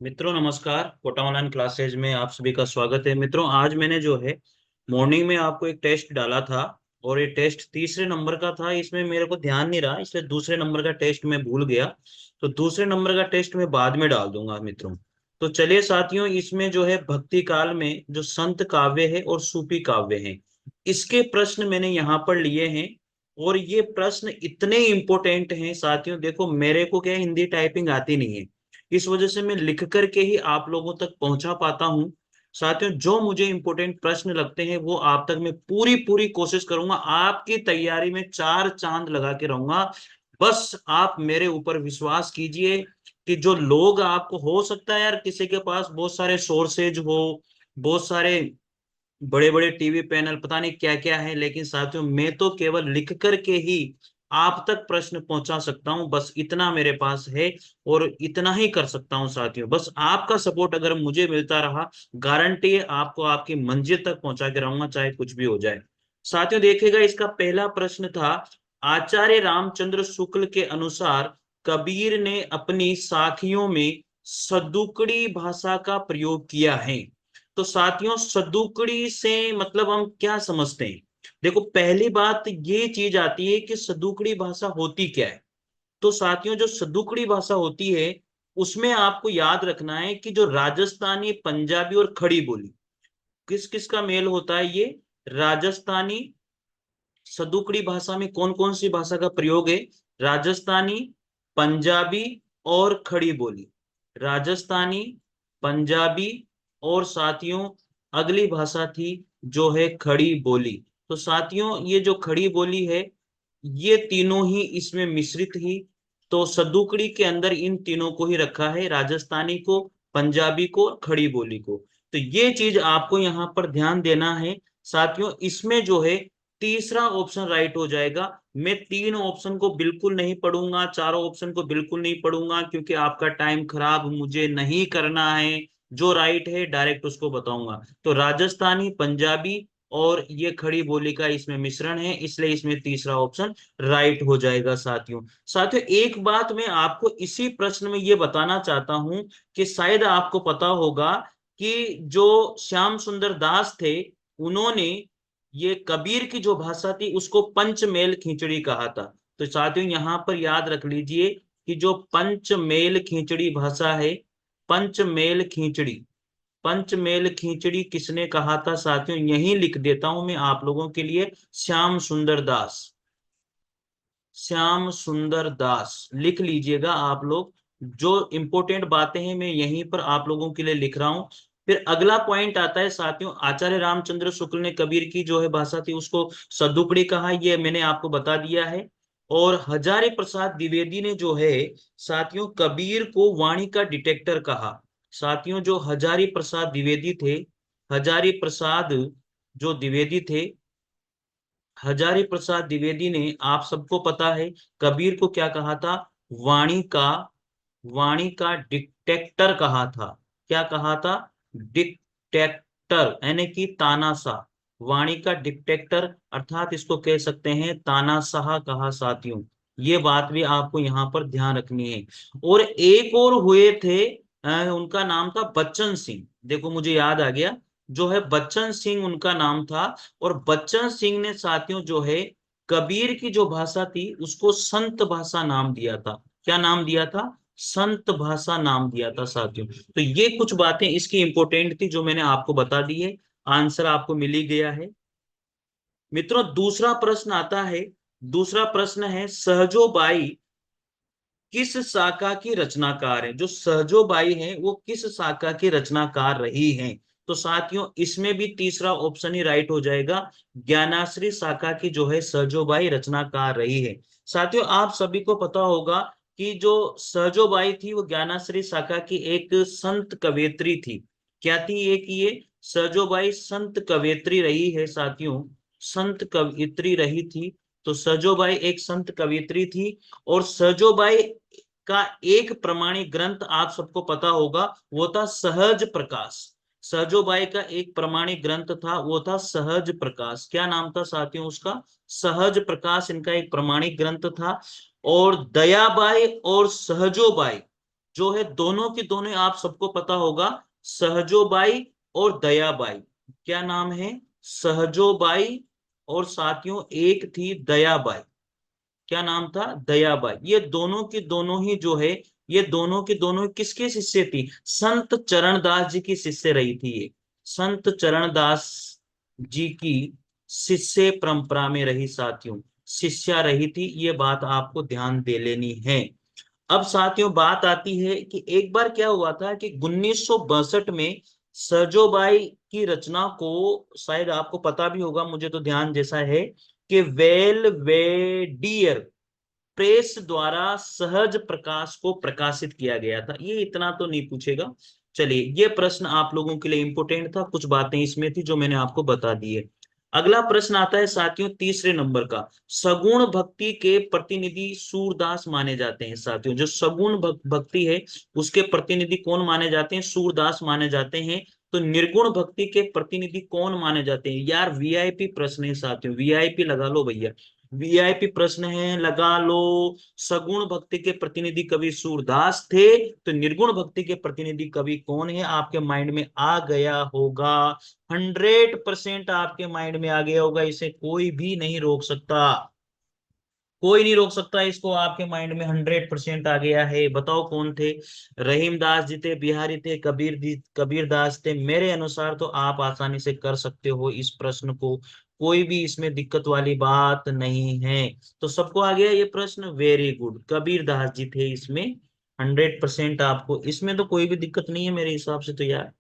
मित्रों नमस्कार। Kota online classes में आप सभी का स्वागत है। मित्रों आज मैंने जो है मॉर्निंग में आपको एक टेस्ट डाला था और ये टेस्ट तीसरे नंबर का था। इसमें मेरे को ध्यान नहीं रहा, इसलिए दूसरे नंबर का टेस्ट मैं भूल गया। तो दूसरे नंबर का टेस्ट मैं बाद में डाल दूंगा मित्रों। तो चलिए साथियों, इसमें जो है भक्ति काल में जो संत काव्य है और सूफी काव्य है, इसके प्रश्न मैंने यहाँ पर लिए हैं। और ये प्रश्न इतने इंपॉर्टेंट हैं साथियों। देखो मेरे को क्या है, हिंदी टाइपिंग आती नहीं है, इस वजह से मैं लिख करके ही आप लोगों तक पहुंचा पाता हूं। साथियों जो मुझे इंपॉर्टेंट प्रश्न लगते हैं वो आप तक मैं पूरी पूरी कोशिश करूंगा, आपकी तैयारी में चार चांद लगा के रहूंगा। बस आप मेरे ऊपर विश्वास कीजिए कि जो लोग, आपको हो सकता है यार किसी के पास बहुत सारे सोर्सेज हो, बहुत सारे बड़े बड़े टीवी पैनल, पता नहीं क्या क्या है, लेकिन साथियों मैं तो केवल लिख करके ही आप तक प्रश्न पहुंचा सकता हूं। बस इतना मेरे पास है और इतना ही कर सकता हूं साथियों। बस आपका सपोर्ट अगर मुझे मिलता रहा, गारंटी है आपको आपकी मंजिल तक पहुंचा के रहूंगा, चाहे कुछ भी हो जाए। साथियों देखिएगा, इसका पहला प्रश्न था, आचार्य रामचंद्र शुक्ल के अनुसार कबीर ने अपनी साखियों में सदुकड़ी भाषा का प्रयोग किया है। तो साथियों सदुकड़ी से मतलब हम क्या समझते हैं? देखो पहली बात ये चीज आती है कि सदुकड़ी भाषा होती क्या है। तो साथियों जो सदुकड़ी भाषा होती है, उसमें आपको याद रखना है कि जो राजस्थानी, पंजाबी और खड़ी बोली, किस किस का मेल होता है ये? राजस्थानी, सदुकड़ी भाषा में कौन कौन सी भाषा का प्रयोग है? राजस्थानी, पंजाबी और खड़ी बोली। राजस्थानी, पंजाबी और साथियों अगली भाषा थी जो है खड़ी बोली। तो साथियों ये जो खड़ी बोली है, ये तीनों ही इसमें मिश्रित ही। तो सदुकड़ी के अंदर इन तीनों को ही रखा है, राजस्थानी को, पंजाबी को और खड़ी बोली को। तो ये चीज आपको यहाँ पर ध्यान देना है साथियों। इसमें जो है तीसरा ऑप्शन राइट हो जाएगा। मैं तीन ऑप्शन को बिल्कुल नहीं पढ़ूंगा, चारों ऑप्शन को बिल्कुल नहीं पढ़ूंगा, क्योंकि आपका टाइम खराब मुझे नहीं करना है। जो राइट है डायरेक्ट उसको बताऊंगा। तो राजस्थानी, पंजाबी और ये खड़ी बोली का इसमें मिश्रण है, इसलिए इसमें तीसरा ऑप्शन राइट हो जाएगा साथियों। साथियों एक बात मैं आपको इसी प्रश्न में ये बताना चाहता हूं कि शायद आपको पता होगा कि जो श्याम सुंदर दास थे, उन्होंने ये कबीर की जो भाषा थी उसको पंचमेल खींचड़ी कहा था। तो साथियों यहां पर याद रख लीजिए कि जो पंचमेल खींचड़ी भाषा है, पंचमेल खींचड़ी, पंचमेल खींचड़ी किसने कहा था साथियों? यही लिख देता हूं मैं आप लोगों के लिए, श्याम सुंदर दास। श्याम सुंदर दास लिख लीजिएगा आप लोग। जो इंपॉर्टेंट बातें हैं मैं यहीं पर आप लोगों के लिए लिख रहा हूं। फिर अगला पॉइंट आता है साथियों, आचार्य रामचंद्र शुक्ल ने कबीर की जो है भाषा थी उसको सदुपड़ी कहा, ये मैंने आपको बता दिया है। और हजारी प्रसाद द्विवेदी ने जो है साथियों कबीर को वाणी का डिटेक्टर कहा। साथियों जो हजारी प्रसाद द्विवेदी थे, हजारी प्रसाद जो द्विवेदी थे, हजारी प्रसाद द्विवेदी ने, आप सबको पता है, कबीर को क्या कहा था? वाणी का, वाणी का डिटेक्टर कहा था। क्या कहा था? डिटेक्टर, यानी कि तानाशाह। वाणी का डिटेक्टर अर्थात इसको कह सकते हैं तानाशाह कहा साथियों। ये बात भी आपको यहाँ पर ध्यान रखनी है। और एक और हुए थे, उनका नाम था बच्चन सिंह। देखो मुझे याद आ गया, जो है बच्चन सिंह उनका नाम था। और बच्चन सिंह ने साथियों जो है कबीर की जो भाषा थी उसको संत भाषा नाम दिया था। क्या नाम दिया था? संत भाषा नाम दिया था साथियों। तो ये कुछ बातें इसकी इंपॉर्टेंट थी जो मैंने आपको बता दी है। आंसर आपको मिल ही गया है। मित्रों दूसरा प्रश्न आता है। दूसरा प्रश्न है, सहजोबाई किस शाखा की रचनाकार है? जो सहजोबाई है वो किस शाखा की रचनाकार रही हैं? तो साथियों इसमें भी तीसरा ऑप्शन ही राइट हो जाएगा। ज्ञानाश्री शाखा की जो है सहजोबाई रचनाकार रही है। साथियों आप सभी को पता होगा कि जो सहजोबाई थी वो ज्ञानाश्री शाखा की एक संत कवयित्री थी। क्या थी एक ये? सहजोबाई संत कवयित्री रही है साथियों, संत कवयित्री रही थी। तो सहजोबाई एक संत कवयित्री थी। और सहजोबाई का एक प्रमाणिक ग्रंथ आप सबको पता होगा, वो था सहज प्रकाश। सहजोबाई का एक प्रमाणिक ग्रंथ था, वो था सहज प्रकाश। क्या नाम था साथियों उसका? सहज प्रकाश इनका एक प्रमाणिक ग्रंथ था। और दयाबाई और सहजोबाई जो है दोनों की दोनों आप सबको पता होगा, सहजोबाई और दयाबाई। क्या नाम है? सहजोबाई और साथियों एक थी दयाबाई। क्या नाम था? दयाबाई। ये दोनों की दोनों ही जो है, ये दोनों की दोनों किसके शिष्य थी? संत चरणदास जी की शिष्य रही थी ये। संत चरणदास जी की शिष्य परंपरा में रही साथियों, शिष्या रही थी। ये बात आपको ध्यान दे लेनी है। अब साथियों बात आती है कि एक बार क्या हुआ था कि 1962 में सरोबाई की रचना को, शायद आपको पता भी होगा, मुझे तो ध्यान जैसा है, कि वेलवेडियर प्रेस द्वारा सहज प्रकाश को प्रकाशित किया गया था। ये इतना तो नहीं पूछेगा। चलिए, ये प्रश्न आप लोगों के लिए इंपोर्टेंट था, कुछ बातें इसमें थी जो मैंने आपको बता दी है। अगला प्रश्न आता है साथियों तीसरे नंबर का। सगुण भक्ति के प्रतिनिधि सूरदास माने जाते हैं साथियों। जो सगुण भक्ति है उसके प्रतिनिधि कौन माने जाते हैं? सूरदास माने जाते हैं। तो निर्गुण भक्ति के प्रतिनिधि कौन माने जाते हैं? यार वीआईपी प्रश्न है साथियों, वीआईपी लगा लो भैया, वीआईपी प्रश्न है, लगा लो। सगुण भक्ति के प्रतिनिधि कवि सूरदास थे, तो निर्गुण भक्ति के प्रतिनिधि कवि कौन है? आपके माइंड में आ गया होगा, 100% आपके माइंड में आ गया होगा, इसे कोई भी नहीं रोक सकता। कोई नहीं रोक सकता इसको, आपके माइंड में 100% आ गया है। बताओ कौन थे? रहीमदास जी थे, बिहारी थे, कबीरदास थे। मेरे अनुसार तो आप आसानी से कर सकते हो इस प्रश्न को, कोई भी इसमें दिक्कत वाली बात नहीं है। तो सबको आ गया ये प्रश्न? वेरी गुड, कबीरदास जी थे इसमें। 100% आपको इसमें तो कोई भी दिक्कत नहीं है मेरे हिसाब से तो यार।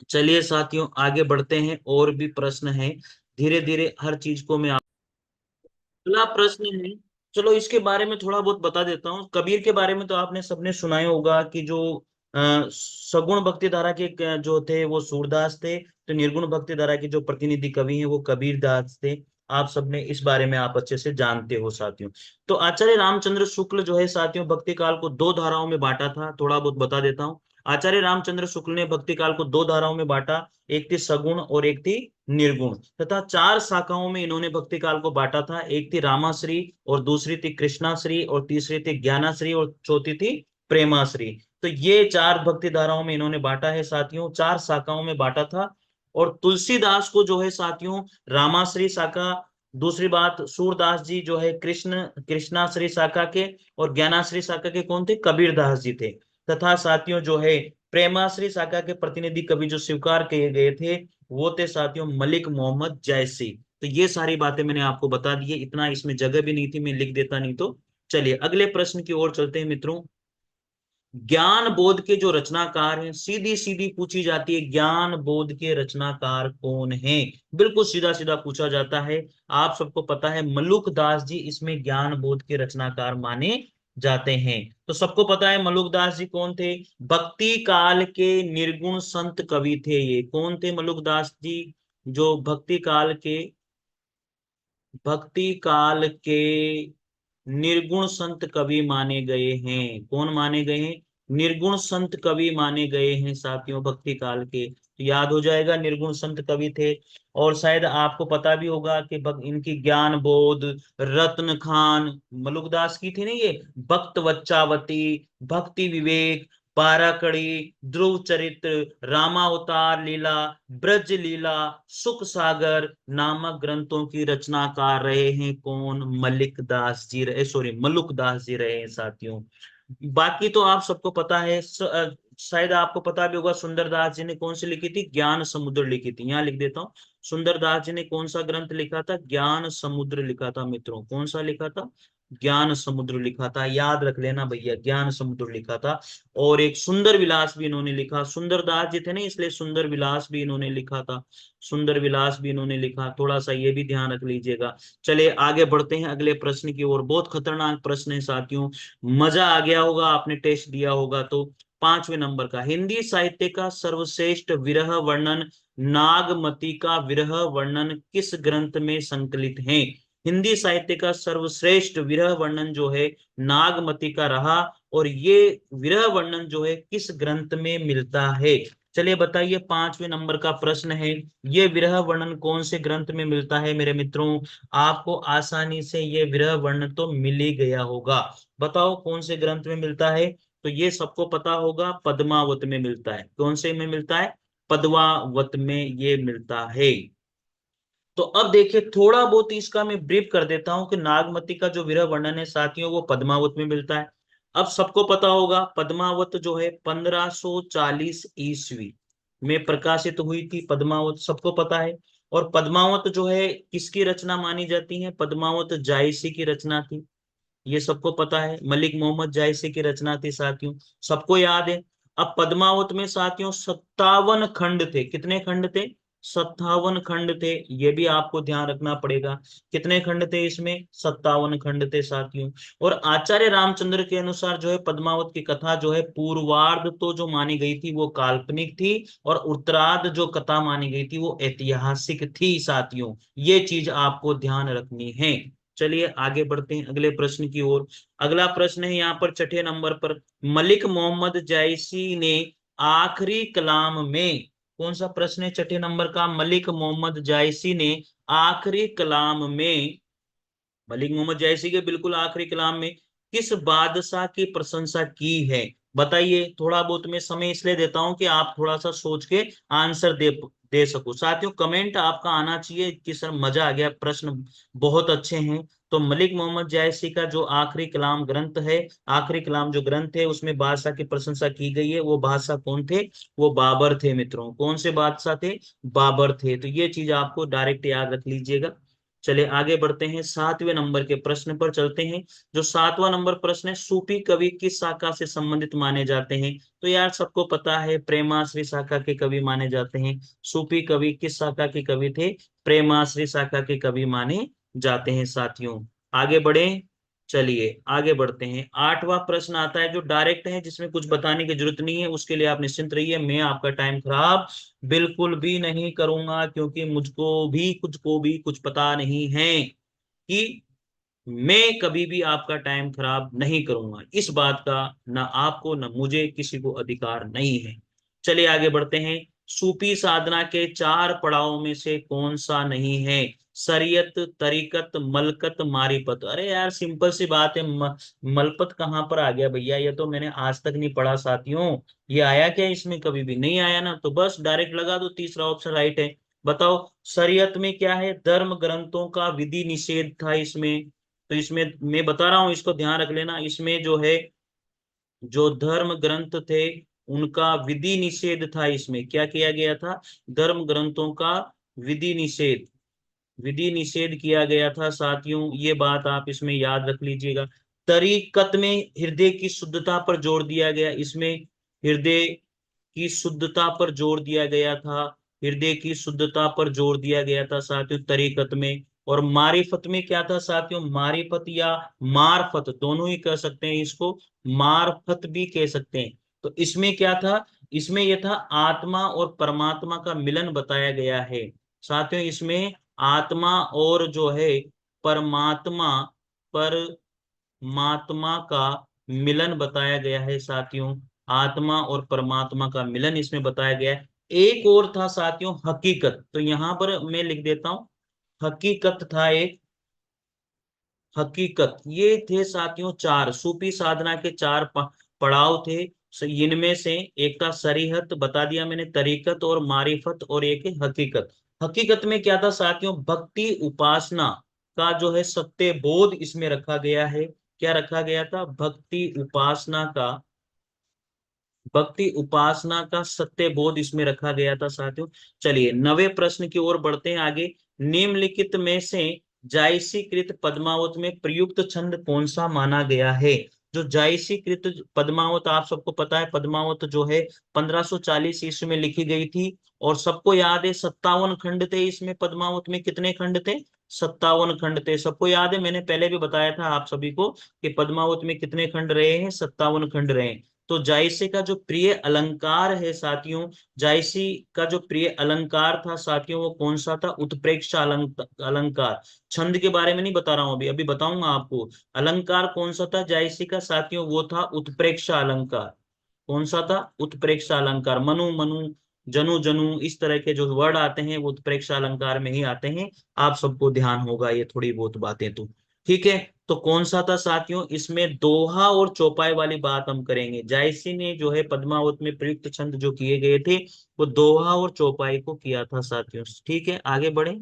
चलिए साथियों आगे बढ़ते हैं, और भी प्रश्न है, धीरे धीरे हर चीज को मैं। अगला प्रश्न है, चलो इसके बारे में थोड़ा बहुत बता देता हूँ। कबीर के बारे में तो आपने सबने सुना ही होगा कि जो सगुण भक्ति धारा के जो थे वो सूरदास थे, तो निर्गुण भक्ति धारा के जो प्रतिनिधि कवि हैं वो कबीर दास थे। आप सबने इस बारे में आप अच्छे से जानते हो साथियों। तो आचार्य रामचंद्र शुक्ल जो है साथियों, भक्ति काल को दो धाराओं में बांटा था, थोड़ा बहुत बता देता हूँ। आचार्य रामचंद्र शुक्ल ने भक्ति काल को दो धाराओं में बांटा, एक थी सगुण और एक थी निर्गुण, तथा चार शाखाओं में इन्होंने भक्ति काल को बांटा था। एक थी रामाश्री, और दूसरी थी कृष्णाश्री, और तीसरी थी ज्ञानाश्री, और चौथी थी प्रेमाश्री। तो ये चार भक्ति धाराओं में इन्होंने बांटा है साथियों, चार शाखाओं में बांटा था। और तुलसीदास को जो है साथियों रामाश्री शाखा, दूसरी बात सूरदास जी जो है कृष्णाश्री शाखा के, और ज्ञानाश्री शाखा के कौन थे? कबीरदास जी थे। तथा साथियों जो है प्रेमाश्री शाखा के प्रतिनिधि कवि जो स्वीकार किए गए थे वो थे साथियों मलिक मोहम्मद जैसी। तो ये सारी बातें मैंने आपको बता दी है, इतना इसमें जगह भी नहीं थी, मैं लिख देता नहीं तो। चलिए अगले प्रश्न की ओर चलते हैं मित्रों। ज्ञान बोध के जो रचनाकार हैं, सीधी सीधी पूछी जाती है, ज्ञान बोध के रचनाकार कौन है? बिल्कुल सीधा सीधा पूछा जाता है। आप सबको पता है मलुक दास जी इसमें ज्ञान बोध के रचनाकार माने जाते हैं। तो सबको पता है मलुक दास जी कौन थे? भक्ति काल के निर्गुण संत कवि थे। ये कौन थे मलुक दास जी? जो भक्ति काल के निर्गुण संत कवि माने गए हैं। कौन माने गए हैं? निर्गुण संत कवि माने गए हैं साथियों भक्ति काल के। तो याद हो जाएगा निर्गुण संत कवि थे। और शायद आपको पता भी होगा कि इनकी ज्ञान बोध, रत्न खान मलुकदास की थी ना ये, भक्त वच्चावती, भक्ति विवेक, बारह कड़ी, ध्रुव चरित्र, रामावतार लीला, ब्रज लीला, सुख सागर नामक ग्रंथों की रचनाकार रहे हैं कौन? मलिक दास जी रहे, सॉरी मलुक दास जी रहे हैं साथियों। बाकी तो आप सबको पता है, शायद आपको पता भी होगा सुंदरदास जी ने कौन सी लिखी थी? ज्ञान समुद्र लिखी थी। यहाँ लिख देता हूँ, सुंदरदास जी ने कौन सा ग्रंथ लिखा था? ज्ञान समुद्र लिखा था मित्रों। कौन सा लिखा था? ज्ञान समुद्र लिखा था, याद रख लेना भैया, ज्ञान समुद्र लिखा था। और एक सुंदर विलास भी इन्होंने लिखा, सुंदरदास जी थे ना इसलिए सुंदर विलास भी इन्होंने लिखा था, सुंदर विलास भी इन्होंने लिखा, थोड़ा सा ये भी ध्यान रख लीजिएगा। चलिए आगे बढ़ते हैं अगले प्रश्न की ओर। बहुत खतरनाक प्रश्न है साथियों, मजा आ गया होगा, आपने टेस्ट दिया होगा तो। पांचवें नंबर का, हिंदी साहित्य का सर्वश्रेष्ठ विरह वर्णन नागमती का विरह वर्णन किस ग्रंथ में संकलित है? हिंदी साहित्य का सर्वश्रेष्ठ विरह वर्णन जो है नागमती का रहा, और ये विरह वर्णन जो है किस ग्रंथ में मिलता है? चलिए बताइए, पांचवें नंबर का प्रश्न है, ये विरह वर्णन कौन से ग्रंथ में मिलता है मेरे मित्रों? आपको आसानी से ये विरह वर्णन तो मिल ही गया होगा। बताओ कौन से ग्रंथ में मिलता है? तो ये सबको पता होगा, पद्मावत में मिलता है। कौन से में मिलता है? पद्मावत में ये मिलता है। तो अब देखिए थोड़ा बहुत इसका मैं ब्रीफ कर देता हूं कि नागमती का जो विरह वर्णन है साथियों वो पद्मावत में मिलता है। अब सबको पता होगा पद्मावत जो है 1540 ईस्वी में प्रकाशित हुई थी, पद्मावत सबको पता है। और पद्मावत जो है किसकी रचना मानी जाती है? पद्मावत जायसी की रचना थी, ये सबको पता है। मलिक मोहम्मद जायसी की रचना थी साथियों, सबको याद है। अब पद्मावत में साथियों 57 खंड थे। कितने खंड थे? 57 खंड थे। ये भी आपको ध्यान रखना पड़ेगा। कितने खंड थे इसमें? 57 खंड थे साथियों। और आचार्य रामचंद्र के अनुसार जो है पद्मावत की कथा जो है पूर्वार्ध तो जो मानी गई थी वो काल्पनिक थी, और उत्तरार्ध जो कथा मानी गई थी वो ऐतिहासिक थी साथियों। ये चीज आपको ध्यान रखनी है। चलिए आगे बढ़ते हैं अगले प्रश्न की ओर। अगला प्रश्न है यहाँ पर छठे नंबर पर, मलिक मोहम्मद जायसी ने आखिरी कलाम में, कौन सा प्रश्न है छठे नंबर का? मलिक मोहम्मद जायसी ने आखिरी कलाम में, मलिक मोहम्मद जैसी के बिल्कुल आखिरी कलाम में किस बादशाह की प्रशंसा की है? बताइए। थोड़ा बहुत मैं समय इसलिए देता हूं कि आप थोड़ा सा सोच के आंसर दे सको साथियों। कमेंट आपका आना चाहिए कि सर मजा आ गया, प्रश्न बहुत अच्छे हैं। तो मलिक मोहम्मद जायसी का जो आखिरी कलाम ग्रंथ है, आखिरी कलाम जो ग्रंथ है उसमें बादशाह की प्रशंसा की गई है। वो बादशाह कौन थे? वो बाबर थे मित्रों। कौन से बादशाह थे? बाबर थे। तो ये चीज आपको डायरेक्ट याद रख लीजिएगा। चलिए आगे बढ़ते हैं, सातवें नंबर के प्रश्न पर चलते हैं। जो सातवां नंबर प्रश्न है, सूफी कवि किस शाखा से संबंधित माने जाते हैं? तो यार सबको पता है प्रेमाश्री शाखा के कवि माने जाते हैं। सूफी कवि किस शाखा के कवि थे? प्रेमाश्री शाखा के कवि माने जाते हैं साथियों। आगे बढ़े। चलिए आगे बढ़ते हैं। आठवां प्रश्न आता है जो डायरेक्ट है, जिसमें कुछ बताने की जरूरत नहीं है, उसके लिए आप निश्चिंत रहिए, मैं आपका टाइम खराब बिल्कुल भी नहीं करूंगा, क्योंकि मुझको भी कुछ को भी कुछ पता नहीं है कि मैं कभी भी आपका टाइम खराब नहीं करूंगा। इस बात का ना आपको ना मुझे किसी को अधिकार नहीं है। चलिए आगे बढ़ते हैं। सूफी साधना के चार पड़ाव में से कौन सा नहीं है? शरीयत, तरीकत, मलकत, मारिफत। अरे यार सिंपल सी बात है, मलपत कहाँ पर आ गया भैया? ये तो मैंने आज तक नहीं पढ़ा साथियों। ये आया क्या इसमें? कभी भी नहीं आया ना, तो बस डायरेक्ट लगा दो, तीसरा ऑप्शन राइट है। बताओ शरीयत में क्या है? धर्म ग्रंथों का विधि निषेध था इसमें। तो इसमें मैं बता रहा हूं, इसको ध्यान रख लेना। इसमें जो है जो धर्म ग्रंथ थे उनका विधि निषेध था। इसमें क्या किया गया था? धर्म ग्रंथों का विधि निषेध, विधि निषेध किया गया था साथियों। ये बात आप इसमें याद रख लीजिएगा। तरीकत में हृदय की शुद्धता पर जोर दिया गया। इसमें हृदय की शुद्धता पर जोर दिया गया था। हृदय की शुद्धता पर जोर दिया गया था साथियों तरीकत में। और मारिफत में क्या था साथियों? मारिफत या मारफत दोनों ही कह सकते हैं इसको, मारफत भी कह सकते हैं। तो इसमें क्या था? इसमें यह था आत्मा और परमात्मा का मिलन बताया गया है साथियों। इसमें आत्मा और जो है परमात्मा, परमात्मा का मिलन बताया गया है साथियों। आत्मा और परमात्मा का मिलन इसमें बताया गया है। एक और था साथियों हकीकत, तो यहां पर मैं लिख देता हूं, हकीकत था एक। हकीकत ये थे साथियों चार, सूफी साधना के चार पड़ाव थे। इनमें से एक था शरीयत, बता दिया मैंने, तरीकत और मारिफत, और एक है हकीकत। हकीकत में क्या था साथियों? भक्ति उपासना का जो है सत्य बोध इसमें रखा गया है। क्या रखा गया था? भक्ति उपासना का, भक्ति उपासना का सत्य बोध इसमें रखा गया था साथियों। चलिए नवे प्रश्न की ओर बढ़ते हैं आगे। निम्नलिखित में से जायसीकृत पद्मावत में प्रयुक्त छंद कौन सा माना गया है? जो जायसीकृत पद्मावत, आप सबको पता है पद्मावत जो है 1540 ईस्वी में लिखी गई थी। और सबको याद है 57 खंड थे इसमें। पद्मावत में कितने खंड थे? 57 खंड थे। सबको याद है, मैंने पहले भी बताया था आप सभी को कि पद्मावत में कितने खंड रहे हैं? 57 खंड रहे हैं। तो जायसे का जो प्रिय अलंकार है साथियों, जायसी का जो प्रिय अलंकार था साथियों वो कौन सा था? उत्प्रेक्षा अलंकार। छंद के बारे में नहीं बता रहा हूं, अभी अभी बताऊंगा आपको। अलंकार कौन सा था जायसी का साथियों? वो था उत्प्रेक्षा अलंकार। कौन सा था? उत्प्रेक्षा अलंकार। मनु मनु, जनु जनु, इस तरह के जो वर्ड आते हैं वो उत्प्रेक्षा अलंकार में ही आते हैं। आप सबको ध्यान होगा ये थोड़ी बहुत बातें तो। ठीक है। तो कौन सा था साथियों? इसमें दोहा और चौपाई वाली बात हम करेंगे। जायसी ने जो है पद्मावत में प्रयुक्त छंद जो किए गए थे वो दोहा और चौपाई को किया था साथियों। ठीक है, आगे बढ़े।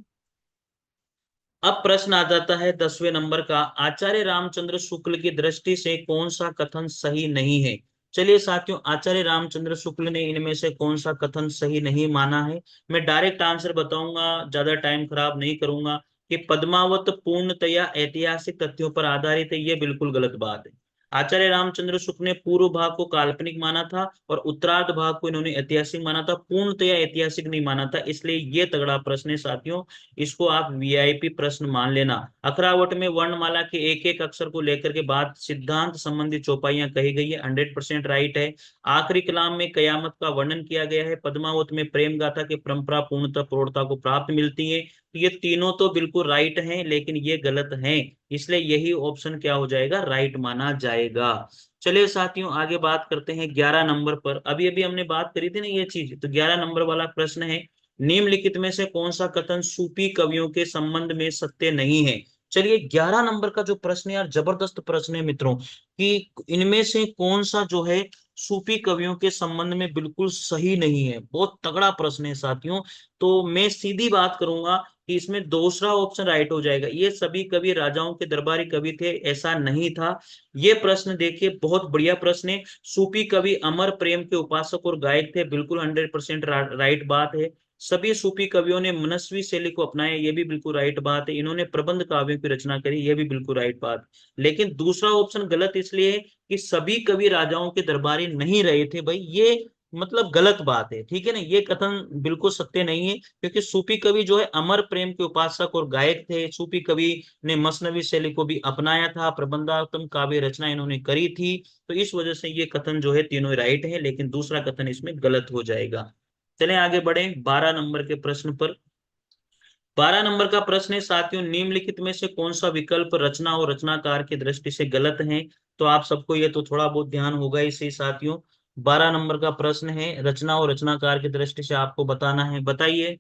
अब प्रश्न आ जाता है 10वें नंबर का, आचार्य रामचंद्र शुक्ल की दृष्टि से कौन सा कथन सही नहीं है? चलिए साथियों, आचार्य रामचंद्र शुक्ल ने इनमें से कौन सा कथन सही नहीं माना है? मैं डायरेक्ट आंसर बताऊंगा, ज्यादा टाइम खराब नहीं करूंगा, कि पद्मावत पूर्णतया ऐतिहासिक तथ्यों पर आधारित है। ये बिल्कुल गलत बात है। आचार्य रामचंद्र शुक्ल ने पूर्व भाग को काल्पनिक माना था और उत्तरार्ध भाग को इन्होंने ऐतिहासिक माना था, पूर्णतया ऐतिहासिक नहीं माना था। इसलिए ये तगड़ा प्रश्न है साथियों, इसको आप वीआईपी प्रश्न मान लेना। अखरावट में वर्णमाला के एक एक अक्षर को लेकर के बात सिद्धांत संबंधी चौपाइयां कही गई है, 100% राइट है। आखिरी कलाम में कयामत का वर्णन किया गया है। पद्मावत में प्रेम गाथा की परंपरा पूर्णतः प्रौढ़ता को प्राप्त मिलती है। तो ये तीनों तो बिल्कुल राइट हैं, लेकिन ये गलत हैं। इसलिए यही ऑप्शन क्या हो जाएगा? राइट माना जाएगा। चलिए साथियों, आगे बात करते हैं 11 नंबर पर। अभी अभी हमने बात करी थी ना ये चीज, तो 11 नंबर वाला प्रश्न है, निम्नलिखित में से कौन सा कथन सूफी कवियों के संबंध में सत्य नहीं है? चलिए 11 नंबर का जो प्रश्न है यार, जबरदस्त प्रश्न है मित्रों, कि इनमें से कौन सा जो है सूफी कवियों के संबंध में बिल्कुल सही नहीं है। बहुत तगड़ा प्रश्न है साथियों। तो मैं सीधी बात करूंगा कि इसमें दूसरा ऑप्शन राइट हो जाएगा। ये सभी कवि राजाओं के दरबारी कवि थे, ऐसा नहीं था। ये प्रश्न देखिए, बहुत बढ़िया प्रश्न है। सूफी कवि अमर प्रेम के उपासक और गायक थे, बिल्कुल 100% राइट बात है। सभी सूफी कवियों ने मनस्वी शैली को अपनाया, ये भी बिल्कुल राइट बात है। इन्होंने प्रबंध काव्यों की रचना करी, ये भी बिल्कुल राइट बात। लेकिन दूसरा ऑप्शन गलत इसलिए है कि सभी कवि राजाओं के दरबारी नहीं रहे थे। भाई ये मतलब गलत बात है, ठीक है ना, ये कथन बिल्कुल सत्य नहीं है। क्योंकि सूफी कवि जो है अमर प्रेम के उपासक और गायक थे। सूफी कवि ने मसनवी शैली को भी अपनाया था, प्रबंधात्मक काव्य रचना इन्होंने करी थी। तो इस वजह से ये कथन जो है तीनों राइट है, लेकिन दूसरा कथन इसमें गलत हो जाएगा। चलें आगे बढ़े 12 नंबर के प्रश्न पर। 12 नंबर का प्रश्न है साथियों, निम्नलिखित में से कौन सा विकल्प रचना और रचनाकार की दृष्टि से गलत है? तो आप सबको ये तो थोड़ा बहुत ध्यान होगा इसे साथियों। 12 नंबर का प्रश्न है, रचना और रचनाकार की दृष्टि से आपको बताना है। बताइए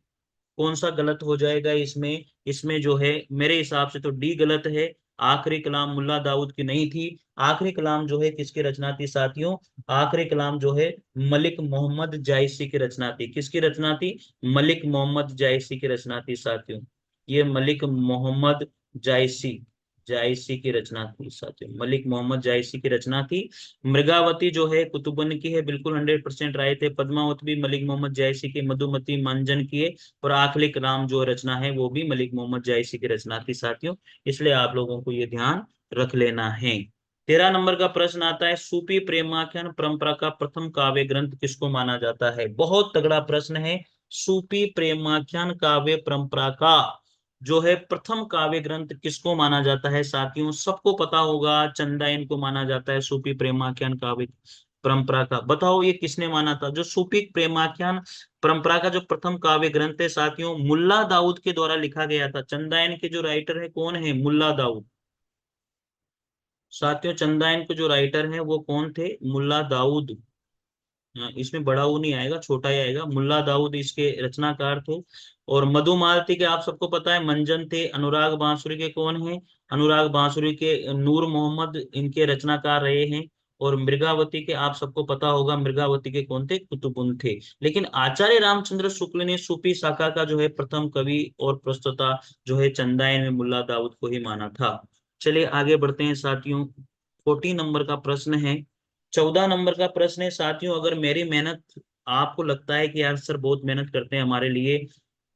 कौन सा गलत हो जाएगा इसमें? इसमें जो है मेरे हिसाब से तो डी गलत है। आखिरी कलाम मुल्ला दाऊद की नहीं थी। आखिरी कलाम जो है किसकी रचना थी साथियों? आखिरी कलाम जो है मलिक मोहम्मद जायसी की रचना थी। किसकी रचना थी? मलिक मोहम्मद जायसी की रचना थी साथियों। ये मलिक मोहम्मद जायसी जायसी की रचना थी साथियों, मलिक मोहम्मद जायसी की रचना थी। मृगावती जो है कुतुबन की है, बिल्कुल 100% राइट है। पद्मावत भी मलिक मोहम्मद जायसी की, मधुमती मंजन की है। और आखिरी कलाम जो रचना है वो भी मलिक मोहम्मद जायसी की रचना थी साथियों। इसलिए आप लोगों को ये ध्यान रख लेना है। 13 नंबर का प्रश्न आता है, सूफी प्रेमाख्यान परंपरा का प्रथम काव्य ग्रंथ किसको माना जाता है? बहुत तगड़ा प्रश्न है। सूफी प्रेमाख्यान काव्य परंपरा का जो है प्रथम काव्य ग्रंथ किसको माना जाता है साथियों? सबको पता होगा, चंदायन को माना जाता है सूफी प्रेमाख्यान काव्य परंपरा का। बताओ ये किसने माना था? जो सूफी प्रेमाख्यान परंपरा का जो प्रथम काव्य ग्रंथ है साथियों, मुल्ला दाऊद के द्वारा लिखा गया था। चंदायन के जो राइटर है कौन है? मुल्ला दाऊद। साथियों चंदायन के जो राइटर हैं वो कौन थे? मुल्ला दाऊद। हाँ, इसमें बड़ा वो नहीं आएगा, छोटा ही आएगा। मुल्ला दाऊद इसके रचनाकार थे। और मधुमालती के आप सबको पता है मंजन थे। अनुराग बांसुरी के कौन है? अनुराग बांसुरी के नूर मोहम्मद इनके रचनाकार रहे हैं। और मृगावती के आप सबको पता होगा, मृगावती के कौन थे? कुतुबुन थे। लेकिन आचार्य रामचंद्र शुक्ल ने सूफी शाखा का जो है प्रथम कवि और प्रस्तोता जो है चंदायन में मुल्ला दाऊद को ही माना था। चलिए आगे बढ़ते हैं साथियों। 14 नंबर का प्रश्न है। 14 नंबर का प्रश्न है साथियों, अगर मेरी मेहनत आपको लगता है कि यार सर बहुत मेहनत करते हैं हमारे लिए,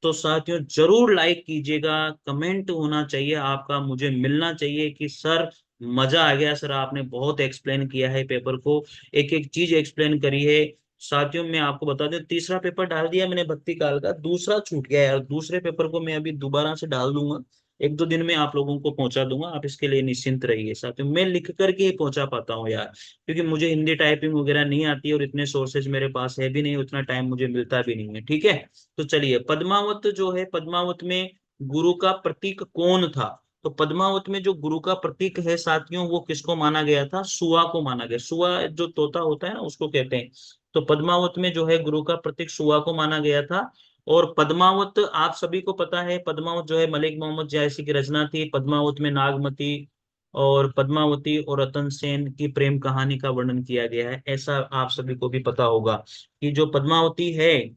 तो साथियों जरूर लाइक कीजिएगा। कमेंट होना चाहिए आपका, मुझे मिलना चाहिए कि सर मजा आ गया, सर आपने बहुत एक्सप्लेन किया है पेपर को, एक एक चीज एक्सप्लेन करी है। साथियों मैं आपको बता दूं, तीसरा पेपर डाल दिया मैंने भक्ति काल का, दूसरा छूट गया यार। दूसरे पेपर को मैं अभी दोबारा से डाल दूंगा, एक दो दिन में आप लोगों को पहुंचा दूंगा। आप इसके लिए निश्चिंत रहिए साथियों, मैं लिख करके ही पहुंचा पाता हूँ यार, क्योंकि मुझे हिंदी टाइपिंग वगैरह नहीं आती और इतने सोर्सेज मेरे पास है भी नहीं, उतना टाइम मुझे मिलता भी नहीं है। ठीक है, तो चलिए पद्मावत जो है, पद्मावत में गुरु का प्रतीक कौन था? तो पद्मावत में जो गुरु का प्रतीक है साथियों, वो किसको माना गया था? सुआ को माना गया। सुआ जो तोता होता है ना, उसको कहते हैं। तो पद्मावत में जो है गुरु का प्रतीक सुआ को माना गया था। और पद्मावत आप सभी को पता है, पद्मावत जो है मलिक मोहम्मद जायसी की रचना थी। पद्मावत में नागमती और पद्मावती और रतन सेन की प्रेम कहानी का वर्णन किया गया है। ऐसा आप सभी को भी पता होगा कि जो पद्मावती है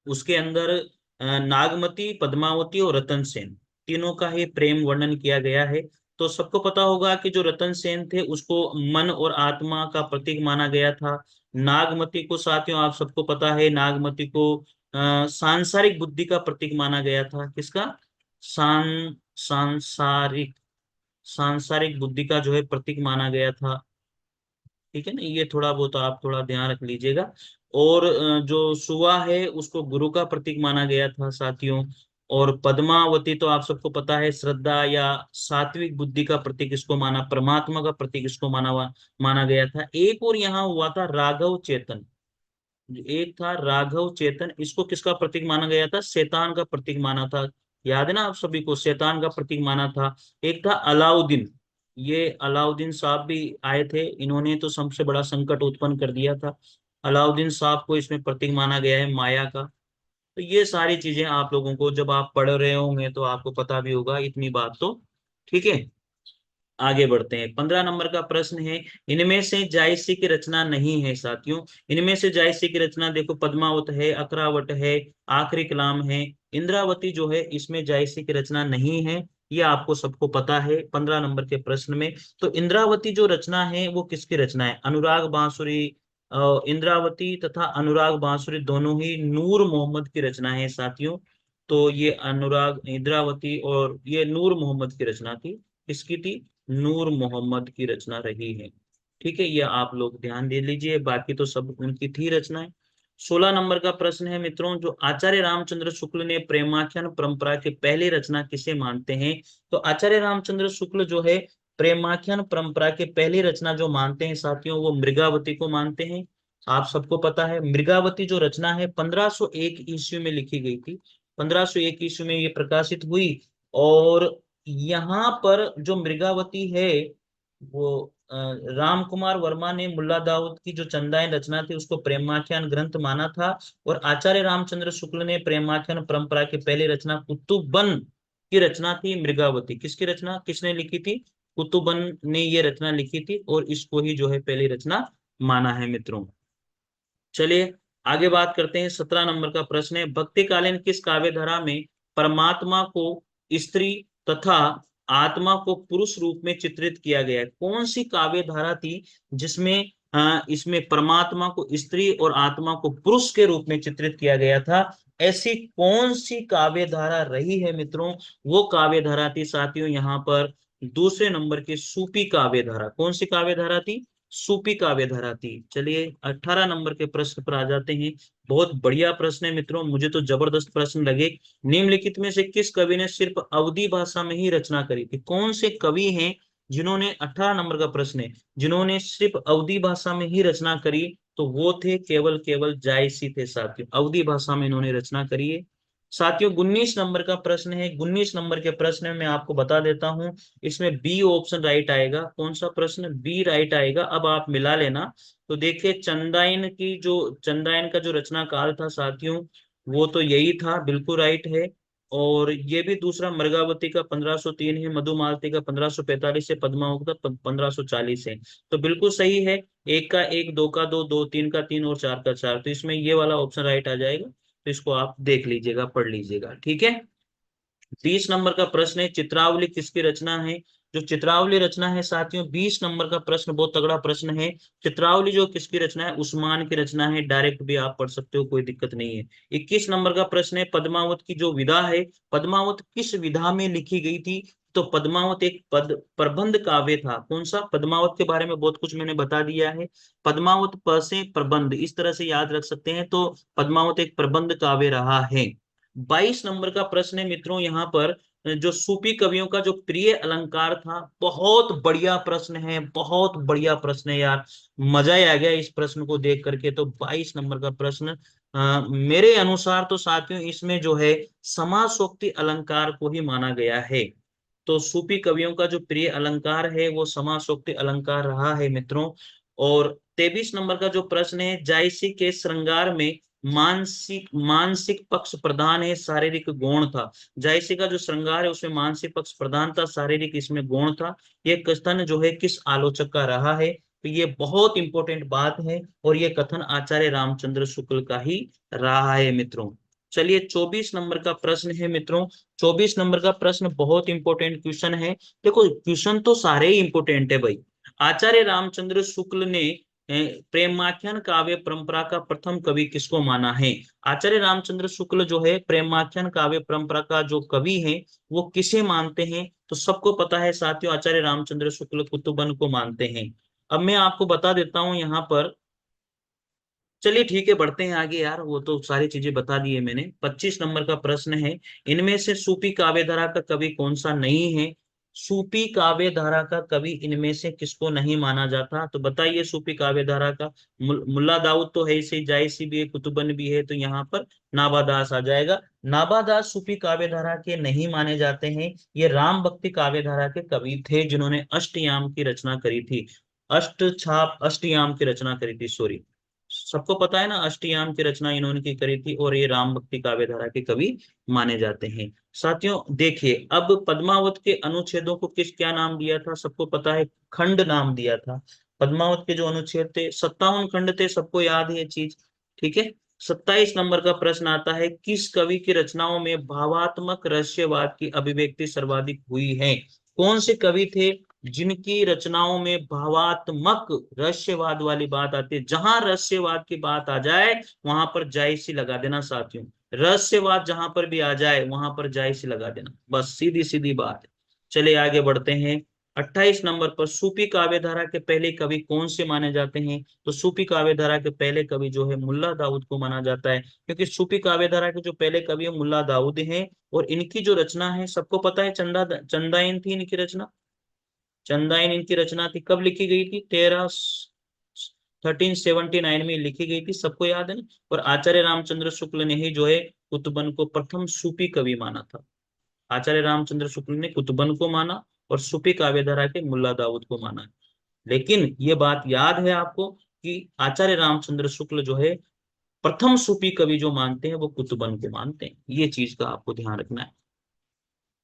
उसके अंदर नागमती, पद्मावती और रतन सेन तीनों का ही प्रेम वर्णन किया गया है। तो सबको पता होगा कि जो रतन सेन थे उसको मन और आत्मा का प्रतीक माना गया था। नागमती को साथियों आप सबको पता है, नागमती को सांसारिक बुद्धि का प्रतीक माना गया था। किसका? सांसारिक सांसारिक बुद्धि का जो है प्रतीक माना गया था। ठीक है ना, ये थोड़ा बहुत आप थोड़ा ध्यान रख लीजिएगा। और जो सुवा है उसको गुरु का प्रतीक माना गया था साथियों। और पद्मावती तो आप सबको पता है श्रद्धा या सात्विक बुद्धि का प्रतीक इसको माना, परमात्मा का प्रतीक इसको माना गया था। एक और यहाँ हुआ था राघव चेतन। एक था राघव चेतन, इसको किसका प्रतीक माना गया था? शैतान का प्रतीक माना था। याद है ना आप सभी को, शैतान का प्रतीक माना था। एक था अलाउद्दीन, ये अलाउद्दीन साहब भी आए थे, इन्होंने तो सबसे बड़ा संकट उत्पन्न कर दिया था। अलाउद्दीन साहब को इसमें प्रतीक माना गया है माया का। तो ये सारी चीजें आप लोगों को जब आप पढ़ रहे होंगे तो आपको पता भी होगा, इतनी बात तो ठीक है। आगे बढ़ते हैं। 15 नंबर का प्रश्न है, इनमें से जायसी की रचना नहीं है साथियों। इनमें से जायसी की रचना देखो, पद्मावत है, अकरावट है, आखिरी कलाम है, इंद्रावती जो है इसमें जायसी की रचना नहीं है। ये आपको सबको पता है 15 नंबर के प्रश्न में। तो इंद्रावती जो रचना है वो किसकी रचना है? अनुराग बांसुरी। इंद्रावती तथा अनुराग बांसुरी दोनों ही नूर मोहम्मद की रचना है साथियों। तो ये अनुराग, इंद्रावती और ये नूर मोहम्मद की रचना थी। किसकी थी? नूर मोहम्मद की रचना रही है। ठीक है, ये आप लोग ध्यान दे लीजिए, बाकी तो सब उनकी थी रचनाएं। 16 नंबर का प्रश्न है मित्रों, जो आचार्य रामचंद्र शुक्ल ने प्रेमाख्यान परंपरा के पहले रचना किसे मानते हैं? तो आचार्य रामचंद्र शुक्ल जो है प्रेमाख्यान परंपरा के पहली रचना जो मानते हैं साथियों, वो मृगावती को मानते हैं। आप सबको पता है मृगावती जो रचना है 1501 ईस्वी में लिखी गई थी। 1501 ईस्वी में ये प्रकाशित हुई। और यहाँ पर जो मृगावती है वो राम कुमार वर्मा ने मुल्ला दाऊद की जो चंदाइन रचना थी उसको प्रेमाख्यान ग्रंथ माना था। और आचार्य रामचंद्र शुक्ल ने प्रेमाख्यान परंपरा की पहली रचना कुतुबन की रचना थी मृगावती। किसकी रचना, किसने लिखी थी? कुतुबन ने ये रचना लिखी थी और इसको ही जो है पहली रचना माना है मित्रों। चलिए आगे बात करते हैं। 17 नंबर का प्रश्न है, भक्तिकालीन किस काव्य धारा में परमात्मा को स्त्री तथा आत्मा को पुरुष रूप में चित्रित किया गया है? कौन सी काव्य धारा थी जिसमें इसमें परमात्मा को स्त्री और आत्मा को पुरुष के रूप में चित्रित किया गया था? ऐसी कौन सी काव्य धारा रही है मित्रों? वो काव्य धारा थी साथियों यहाँ पर दूसरे नंबर की सूफी काव्य धारा। कौन सी काव्य धारा थी? सूफी काव्य धारा थी। चलिए 18 नंबर के प्रश्न पर आ जाते हैं। बहुत बढ़िया प्रश्न है मित्रों, मुझे तो जबरदस्त प्रश्न लगे। निम्नलिखित में से किस कवि ने सिर्फ अवधी भाषा में ही रचना करी थी? कौन से कवि हैं जिन्होंने, 18 नंबर का प्रश्न है, जिन्होंने सिर्फ अवधी भाषा में ही रचना करी? तो वो थे केवल केवल जायसी थे साथियों, अवधी भाषा में इन्होंने रचना करी है। साथियों 19 नंबर का प्रश्न है। 19 नंबर के प्रश्न में मैं आपको बता देता हूं, इसमें बी ऑप्शन राइट आएगा। कौन सा प्रश्न? बी राइट आएगा। अब आप मिला लेना। तो देखिए चंदायन का जो रचना काल था साथियों वो तो यही था, बिल्कुल राइट है। और ये भी दूसरा मृगावती का 1503 है, मधुमालती का 1545 है, पद्मावत का 1540 है। तो बिल्कुल सही है। एक का एक, दो का दो, दो तीन का तीन और चार का चार, तो इसमें ये वाला ऑप्शन राइट आ जाएगा। तो इसको आप देख लीजिएगा, पढ़ लीजिएगा, ठीक है। 20 नंबर का प्रश्न है, चित्रावली किसकी रचना है? जो चित्रावली रचना है साथियों, 20 नंबर का प्रश्न बहुत तगड़ा प्रश्न है। चित्रावली जो किसकी रचना है? उस्मान की रचना है। डायरेक्ट भी आप पढ़ सकते हो, कोई दिक्कत नहीं है। 21 नंबर का प्रश्न है, पद्मावत की जो विधा है, पद्मावत किस विधा में लिखी गई थी? तो पद्मावत एक प्रबंध काव्य था। कौन सा? पद्मावत के बारे में बहुत कुछ मैंने बता दिया है। पद्मावत प से प्रबंध, इस तरह से याद रख सकते हैं। तो पद्मावत एक प्रबंध काव्य रहा है। 22 नंबर का प्रश्न है मित्रों, यहाँ पर जो सूफी कवियों का जो प्रिय अलंकार था, बहुत बढ़िया प्रश्न है, बहुत बढ़िया प्रश्न है यार, मजा ही आ गया इस प्रश्न को देख करके। तो 22 नंबर का प्रश्न मेरे अनुसार तो साथियों इसमें जो है समासोक्ति अलंकार को ही माना गया है। तो सूफी कवियों का जो प्रिय अलंकार है वो समासोक्ति अलंकार रहा है मित्रों। और 23 नंबर का जो प्रश्न है, जायसी के श्रृंगार में मानसिक मानसिक पक्ष प्रधान है, शारीरिक गौण था। जायसी का जो श्रृंगार है उसमें मानसिक पक्ष प्रधान था, शारीरिक इसमें गौण था। ये कथन जो है किस आलोचक का रहा है, तो ये बहुत इंपॉर्टेंट बात है, और ये कथन आचार्य रामचंद्र शुक्ल का ही रहा है मित्रों। चलिए 24 नंबर का प्रश्न है मित्रों। 24 नंबर का प्रश्न बहुत इंपॉर्टेंट क्वेश्चन है। देखो क्वेश्चन तो सारे ही इंपॉर्टेंट है भाई। आचार्य रामचंद्र शुक्ल ने प्रेमाख्यान काव्य परंपरा का प्रथम कवि किसको माना है? आचार्य रामचंद्र शुक्ल जो है प्रेमाख्यान काव्य परंपरा का जो कवि है वो किसे मानते हैं? तो सबको पता है साथियों, आचार्य रामचंद्र शुक्ल कुतुबन को मानते हैं। अब मैं आपको बता देता हूं यहाँ पर। चलिए ठीक है, बढ़ते हैं आगे यार, वो तो सारी चीजें बता दी है मैंने। 25 नंबर का प्रश्न है, इनमें से सूफी काव्य धारा का कवि कौन सा नहीं है? सूफी काव्य धारा का कवि इनमें से किसको नहीं माना जाता? तो बताइए सूफी काव्य धारा का। मुल्ला दाऊद तो है इसे, जायसी भी है, कुतुबन भी है, तो यहाँ पर नाबादास आ जाएगा। नाबादास सूफी काव्य धारा के नहीं माने जाते हैं। ये राम भक्ति काव्य धारा के कवि थे जिन्होंने अष्टयाम की रचना करी थी। अष्ट छाप अष्टयाम की रचना करी थी, सॉरी। सबको पता है ना, अष्टयाम की रचना इन्होंने की करी थी, और ये राम भक्ति काव्य धारा के कवि माने जाते हैं। साथियों देखिए, अब पद्मावत के अनुच्छेदों को किस क्या नाम दिया था? सबको पता है, खंड नाम दिया था। पद्मावत के जो अनुच्छेद थे 57 खंड थे, सबको याद है ये चीज। ठीक है। 27 नंबर का प्रश्न आता है, किस कवि की रचनाओं में भावात्मक रहस्यवाद की अभिव्यक्ति सर्वाधिक हुई है? कौन से कवि थे जिनकी रचनाओं में भावात्मक रहस्यवाद वाली बात आती है? जहां रहस्यवाद की बात आ जाए वहां पर जायसी लगा देना साथियों। रहस्यवाद जहां पर भी आ जाए वहां पर जायसी लगा देना, बस सीधी सीधी बात है। चलिए आगे बढ़ते हैं। 28 नंबर पर सूफी काव्यधारा के पहले कवि कौन से माने जाते हैं? तो सूफी काव्यधारा के पहले कवि जो है मुल्ला दाऊद को माना जाता है, क्योंकि सूफी काव्यधारा के जो पहले कवि है मुल्ला दाऊद हैं। और इनकी जो रचना है सबको पता है, चंदाइन थी इनकी रचना। चंदाइन इनकी रचना थी, कब लिखी गई थी? 1379 में लिखी गई थी, सबको याद है ना। और आचार्य रामचंद्र शुक्ल ने ही जो है कुतुबन को प्रथम सूफी कवि माना था। आचार्य रामचंद्र शुक्ल ने कुतुबन को माना और सूफी काव्यधारा के मुल्ला दाऊद को माना। लेकिन ये बात याद है आपको कि आचार्य रामचंद्र शुक्ल जो है प्रथम सूफी कवि जो मानते हैं वो कुतुबन को मानते हैं, ये चीज का आपको ध्यान रखना है।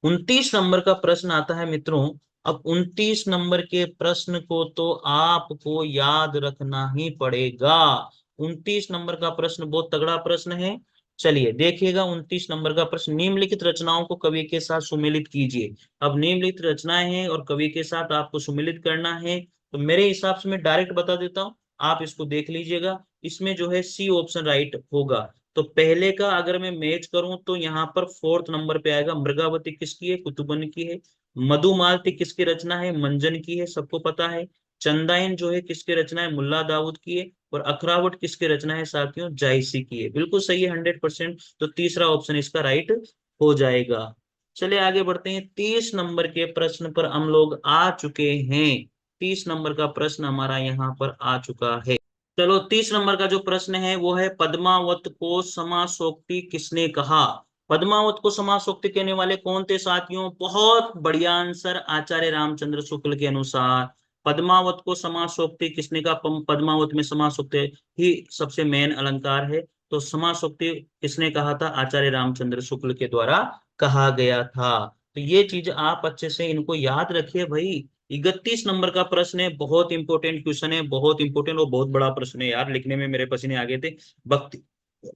29 नंबर का प्रश्न आता है मित्रों। अब 29 नंबर के प्रश्न को तो आपको याद रखना ही पड़ेगा। 29 नंबर का प्रश्न बहुत तगड़ा प्रश्न है। चलिए देखिएगा 29 नंबर का प्रश्न, निम्नलिखित रचनाओं को कवि के साथ सुमेलित कीजिए। अब निम्नलिखित रचनाएं हैं और कवि के साथ आपको सुमेलित करना है, तो मेरे हिसाब से मैं डायरेक्ट बता देता हूं, आप इसको देख लीजिएगा। इसमें जो है सी ऑप्शन राइट होगा। तो पहले का अगर मैं मैच करूं तो यहाँ पर फोर्थ नंबर पे आएगा। मृगावती किसकी है? कुतुबन की है। मधुमालती किसकी रचना है? मंजन की है, सबको पता है। चंदाइन जो है किसकी रचना है? मुल्ला दाऊद की है। और अखरावट किसकी रचना है साथियों? जायसी की है। बिल्कुल सही है 100%। तो तीसरा ऑप्शन इसका राइट हो जाएगा। चलिए आगे बढ़ते हैं। 30 नंबर के प्रश्न पर हम लोग आ चुके हैं। 30 नंबर का प्रश्न हमारा यहाँ पर आ चुका है। चलो 30 नंबर का जो प्रश्न है वो है, पद्मावत को समासोक्ति किसने कहा? पद्मावत को समासोक्ति कहने वाले कौन थे साथियों? बहुत बढ़िया आंसर, आचार्य रामचंद्र शुक्ल के अनुसार। पद्मावत को समासोक्ति किसने कहा? पद्मावत में समासोक्ति ही सबसे मेन अलंकार है। तो समासोक्ति किसने कहा था? आचार्य रामचंद्र शुक्ल के द्वारा कहा गया था। तो ये चीज आप अच्छे से इनको याद रखिए भाई। 31 नंबर का प्रश्न है, बहुत इंपॉर्टेंट क्वेश्चन है, बहुत इंपॉर्टेंट और बहुत बड़ा प्रश्न है यार, लिखने में मेरे पसीने आ गए थे। भक्ति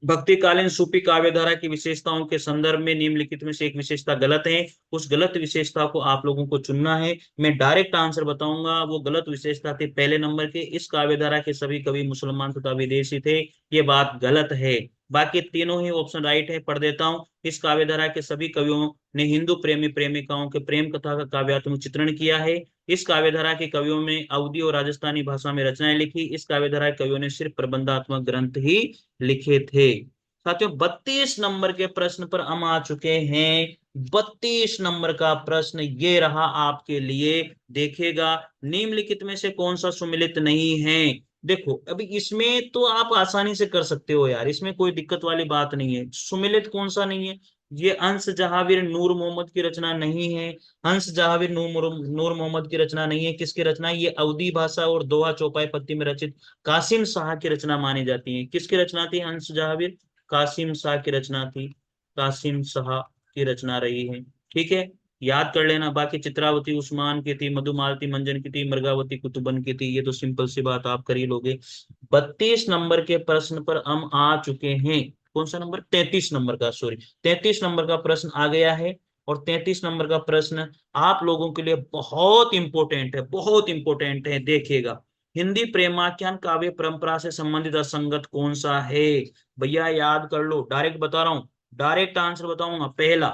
भक्तिकालीन सूफी काव्यधारा की विशेषताओं के संदर्भ में निम्नलिखित में से एक विशेषता गलत है। उस गलत विशेषता को आप लोगों को चुनना है। मैं डायरेक्ट आंसर बताऊंगा। वो गलत विशेषता थी पहले नंबर के, इस काव्यधारा के सभी कवि मुसलमान तथा विदेशी थे। ये बात गलत है। बाकी तीनों ही ऑप्शन राइट है, पढ़ देता हूँ। इस काव्यधारा के सभी कवियों ने हिंदू प्रेमी प्रेमिकाओं के प्रेम कथा का काव्यात्मक चित्रण किया है। इस काव्यधारा के कवियों ने अवधी और राजस्थानी भाषा में रचनाएं लिखी। इस काव्यधारा के कवियों ने सिर्फ प्रबंधात्मक ग्रंथ ही लिखे थे। साथियों 32 नंबर के प्रश्न पर हम आ चुके हैं। 32 नंबर का प्रश्न ये रहा आपके लिए। देखिएगा, निम्नलिखित में से कौन सा सुमिलित नहीं है? देखो अभी इसमें तो आप आसानी से कर सकते हो यार, इसमें कोई दिक्कत वाली बात नहीं है। सुमिलित कौन सा नहीं है? ये हंस जहावीर नूर मोहम्मद की रचना नहीं है। हंस जहावीर नूर मोहम्मद की रचना नहीं है। किसकी रचना है? ये अवधी भाषा और दोहा चौपाई पत्ती में रचित कासिम शाह की रचना मानी जाती है। किसकी रचना थी हंस जहावीर? कासिम शाह की रचना थी। कासिम शाह की रचना रही है। ठीक है, याद कर लेना। बाकी चित्रावती उस्मान की थी, मधुमालती मंजन की थी, मृगावती कुतुबन की थी। ये तो सिंपल सी बात आप कर ही लोगे। 32 नंबर के प्रश्न पर हम आ चुके हैं। कौन सा नंबर? 33 नंबर का, सॉरी। 33 नंबर का प्रश्न आ गया है। और 33 नंबर का प्रश्न आप लोगों के लिए बहुत इंपॉर्टेंट है, बहुत इंपॉर्टेंट है, देखिएगा। हिंदी प्रेमाख्यान काव्य परंपरा से संबंधित असंगत कौन सा है? भैया याद कर लो, डायरेक्ट बता रहा हूं, डायरेक्ट आंसर बताऊंगा। पहला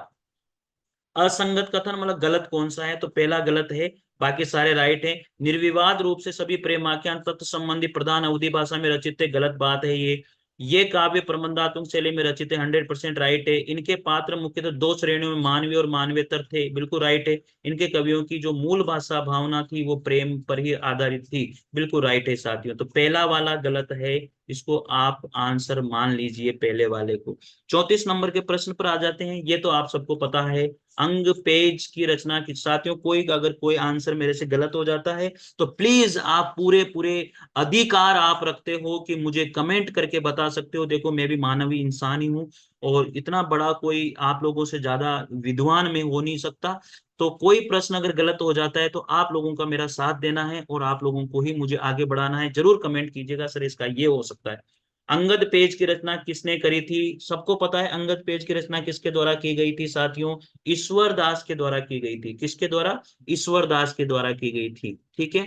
असंगत कथन मतलब गलत कौन सा है? तो पहला गलत है, बाकी सारे राइट है। निर्विवाद रूप से सभी प्रेमाख्यान तत्व संबंधी प्रधान अवधि भाषा में रचित है, गलत बात है ये काव्य प्रबंधात्मक शैली में रचित है, 100% राइट है। इनके पात्र मुख्यतः दो श्रेणियों में मानवीय और मानवेतर थे, बिल्कुल राइट है। इनके कवियों की जो मूल भाषा भावना थी वो प्रेम पर ही आधारित थी, बिल्कुल राइट है साथियों। तो पहला वाला गलत है, इसको आप आंसर मान लीजिए पहले वाले को। 34 नंबर के प्रश्न पर आ जाते हैं। ये तो आप सबको पता है, अंग पेज की रचना की। साथियों कोई अगर कोई आंसर मेरे से गलत हो जाता है तो प्लीज आप पूरे पूरे अधिकार आप रखते हो कि मुझे कमेंट करके बता सकते हो। देखो मैं भी मानवीय इंसान ही हूँ, और इतना बड़ा कोई आप लोगों से ज्यादा विद्वान में हो नहीं सकता। तो कोई प्रश्न अगर गलत हो जाता है तो आप लोगों का मेरा साथ देना है और आप लोगों को ही मुझे आगे बढ़ाना है। जरूर कमेंट कीजिएगा सर इसका ये हो सकता है। अंगद पेज की रचना किसने करी थी? सबको पता है अंगद पेज की रचना किसके द्वारा की गई थी साथियों? ईश्वर दास के द्वारा की गई थी। किसके द्वारा? ईश्वर दास के द्वारा की गई थी। ठीक है,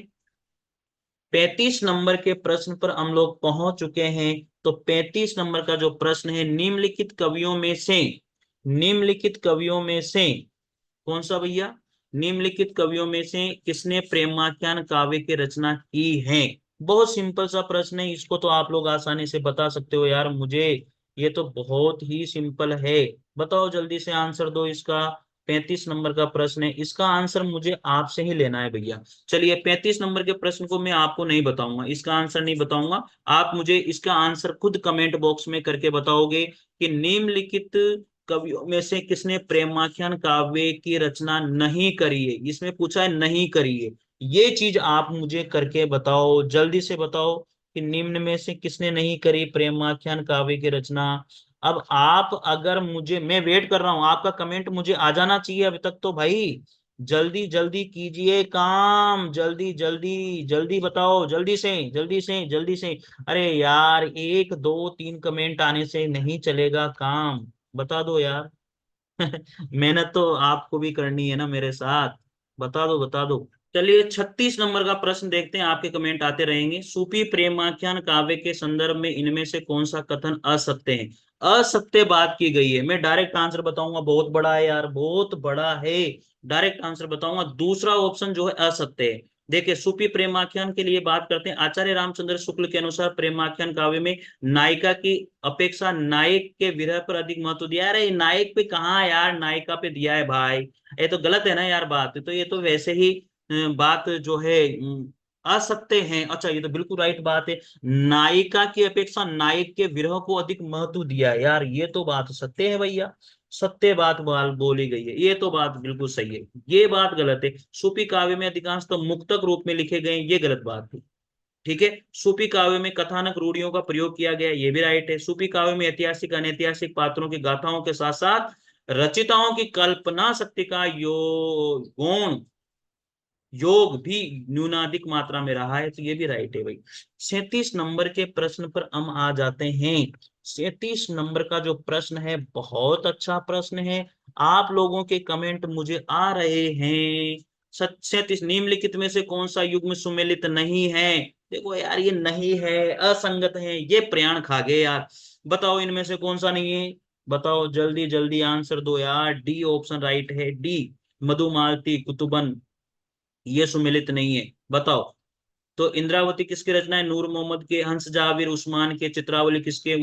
35 नंबर के प्रश्न पर हम लोग पहुंच चुके हैं। तो 35 नंबर का जो प्रश्न है, निम्नलिखित कवियों में से, निम्नलिखित कवियों में से कौन सा भैया? निम्नलिखित कवियों में से किसने प्रेमाख्यान काव्य की रचना की है? बहुत सिंपल सा प्रश्न है, इसको तो आप लोग आसानी से बता सकते हो यार मुझे। ये तो बहुत ही सिंपल है। बताओ जल्दी से आंसर दो इसका। 35 नंबर का प्रश्न है, इसका आंसर मुझे आपसे ही लेना है भैया। चलिए 35 नंबर के प्रश्न को मैं आपको नहीं बताऊंगा, इसका आंसर नहीं बताऊंगा। आप मुझे इसका आंसर खुद कमेंट बॉक्स में करके बताओगे कि निम्नलिखित कवियों में से किसने प्रेमाख्यान काव्य की रचना नहीं करी है। इसमें पूछा है नहीं करी है, ये चीज आप मुझे करके बताओ, जल्दी से बताओ कि निम्न में से किसने नहीं करी प्रेमाख्यान काव्य की रचना। अब आप अगर मुझे, मैं वेट कर रहा हूं, आपका कमेंट मुझे आ जाना चाहिए अभी तक तो भाई। जल्दी जल्दी कीजिए काम, जल्दी जल्दी जल्दी बताओ, जल्दी से जल्दी से जल्दी से। अरे यार एक दो तीन कमेंट आने से नहीं चलेगा काम, बता दो यार। मेहनत तो आपको भी करनी है ना मेरे साथ, बता दो बता दो। चलिए 36 नंबर का प्रश्न देखते हैं, आपके कमेंट आते रहेंगे। सूफी प्रेमाख्यान काव्य के संदर्भ में इनमें से कौन सा कथन असत्य है? असत्य बात की गई है। मैं डायरेक्ट आंसर बताऊंगा, बहुत बड़ा है यार, बहुत बड़ा है। डायरेक्ट आंसर बताऊंगा, दूसरा ऑप्शन जो है असत्य है। देखिए सूफी प्रेमाख्यान के लिए बात करते हैं। आचार्य रामचंद्र शुक्ल के अनुसार प्रेमाख्यान काव्य में नायिका की अपेक्षा नायक के विरह पर अधिक महत्व दिया है। अरे नायक पे कहाँ यार, नायिका पे दिया है भाई। ये तो गलत है ना यार बात, तो ये तो वैसे ही बात जो है असत्य है। अच्छा ये तो बिल्कुल राइट बात है, नायिका की अपेक्षा नायक के विरह को अधिक महत्व दिया है। यार ये तो बात सत्य है भैया, सत्य बात बोली गई है, ये तो बात बिल्कुल सही है। ये बात गलत है, सूफी काव्य में अधिकांश तो मुक्तक रूप में लिखे गए हैं, ये गलत बात है। ठीक है, सूफी काव्य में कथानक रूढ़ियों का प्रयोग किया गया, ये भी राइट है। सूफी काव्य में ऐतिहासिक अनैतिहासिक पात्रों की गाथाओं के साथ साथ रचिताओं की कल्पना शक्ति का गुण योग भी न्यूनाधिक मात्रा में रहा है, तो ये भी राइट है भाई। 37 नंबर के प्रश्न पर हम आ जाते हैं। 37 नंबर का जो प्रश्न है बहुत अच्छा प्रश्न है, आप लोगों के कमेंट मुझे आ रहे हैं। 37 निम्नलिखित में से कौन सा युग्म सुमेलित नहीं है? देखो यार ये नहीं है, असंगत है, ये प्रयाण खा गए यार। बताओ इनमें से कौन सा नहीं है? बताओ जल्दी जल्दी आंसर दो यार। डी ऑप्शन राइट है, डी मधुमालती कुतुबन, ये सुमेलित नहीं है। बताओ। तो इंद्रावती किसकी रचना है? नूर मोहम्मद के। हंस जहावीर उस्मान के। चित्रावली किसके?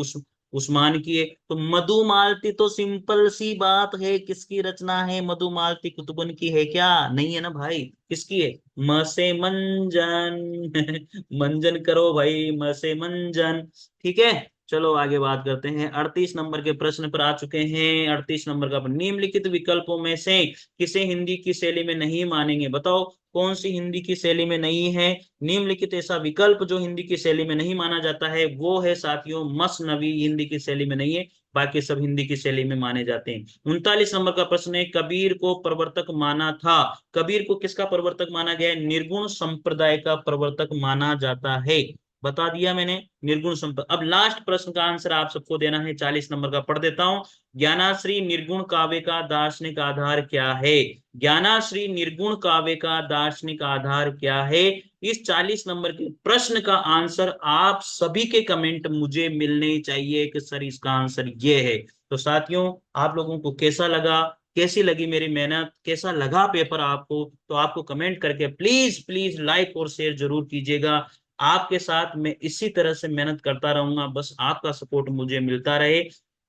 उस्मान की है। तो मधुमालती तो सिंपल सी बात है, किसकी रचना है? मधुमालती कुतुबन की है क्या? नहीं है ना भाई, किसकी है? म से मंजन। मंजन करो भाई, म से मंजन। ठीक है, चलो आगे बात करते हैं। 38 नंबर के प्रश्न पर आ चुके हैं। 38 नंबर का निम्नलिखित विकल्पों में से किसे हिंदी की शैली में नहीं मानेंगे? बताओ कौन सी हिंदी की शैली में नहीं है? निम्नलिखित ऐसा विकल्प जो हिंदी की शैली में नहीं माना जाता है वो है साथियों मसनवी, हिंदी की शैली में नहीं है, बाकी सब हिंदी की शैली में माने जाते हैं। 39 नंबर का प्रश्न है, कबीर को प्रवर्तक माना था। कबीर को किसका प्रवर्तक माना गया है? निर्गुण संप्रदाय का प्रवर्तक माना जाता है। बता दिया मैंने, निर्गुण संप्रदाय। अब लास्ट प्रश्न का आंसर आप सबको देना है, 40 नंबर का पढ़ देता हूं। ज्ञानाश्री निर्गुण काव्य का दार्शनिक आधार क्या है? ज्ञानाश्री निर्गुण काव्य का दार्शनिक आधार क्या है? इस 40 नंबर के प्रश्न का आंसर आप सभी के कमेंट मुझे मिलने चाहिए कि सर इसका आंसर ये है। तो साथियों, आप लोगों को कैसा लगा, कैसी लगी मेरी मेहनत, कैसा लगा पेपर आपको, तो आपको कमेंट करके प्लीज प्लीज लाइक और शेयर जरूर कीजिएगा। आपके साथ मैं इसी तरह से मेहनत करता रहूंगा, बस आपका सपोर्ट मुझे मिलता रहे।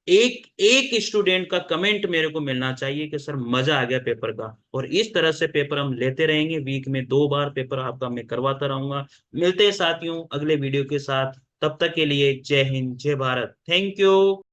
एक एक स्टूडेंट का कमेंट मेरे को मिलना चाहिए कि सर मजा आ गया पेपर का। और इस तरह से पेपर हम लेते रहेंगे, वीक में 2 बार पेपर आपका मैं करवाता रहूंगा। मिलते हैं साथियों अगले वीडियो के साथ, तब तक के लिए जय हिंद जय भारत, थैंक यू।